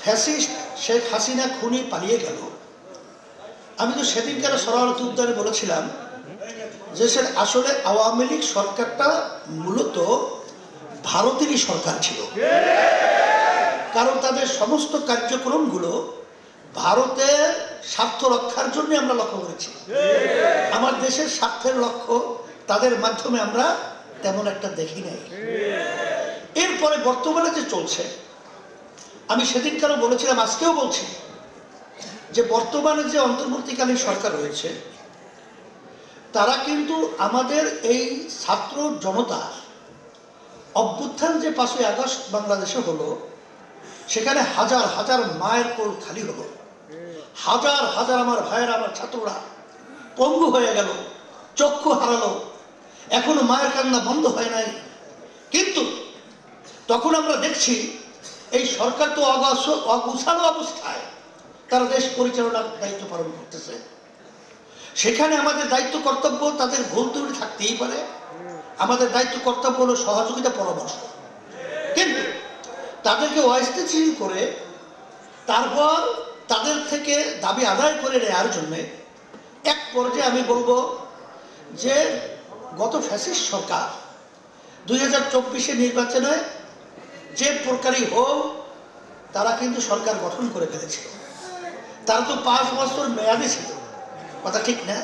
Fascist Sheikh Hasina খুনি পালিয়ে গেল, আমি তো সেদিনকার সরারত উদ্যানে বলেছিলাম যে আসলে আওয়ামী লীগ সরকারটা মূলত ভারতেরই সরকার ছিল, কারণ তাদের সমস্ত কার্যক্রমগুলো ভারতের স্বার্থ রক্ষার জন্য আমরা লক্ষ্য করেছি। আমার দেশের স্বার্থের লক্ষ্য তাদের মাধ্যমে আমরা তেমন একটা দেখি নাই। এরপরে বর্তমানে যে চলছে, আমি সেদিনকারও বলেছিলাম, আজকেও বলছি যে বর্তমানে যে অন্তর্বর্তীকালীন সরকার রয়েছে তারা কিন্তু আমাদের এই ছাত্র জনতা অভ্যুত্থান যে 5ই আগস্ট বাংলাদেশে হলো, সেখানে হাজার হাজার মায়ের কোল খালি হলো, হাজার হাজার আমার ভাইয়েরা, আমার ছাত্ররা পঙ্গু হয়ে গেল, চক্ষু হারালো, এখনো মায়ের কান্না বন্ধ হয় নাই। কিন্তু তখন আমরা দেখছি এই সরকার তো অগুছালো অবস্থায় তারা দেশ পরিচালনার দায়িত্ব পালন করতেছে। সেখানে আমাদের দায়িত্ব কর্তব্য, তাদের ভুল ত্রুটি থাকতেই পারে, আমাদের দায়িত্ব কর্তব্য হলো সহযোগিতা, পরামর্শ। কিন্তু তাদেরকে অস্থিতিশীল করে তারপর তাদের থেকে দাবি আদায় করে নেওয়ার জন্যে এক পর্যায়ে আমি বলবো যে গত ফ্যাসিস্ট সরকার 2024 নির্বাচনে যে প্রকারই হোক তারা কিন্তু সরকার গঠন করে ফেলেছিল। তারা তো 5 বছর মেয়াদে ছিল, কথা ঠিক না?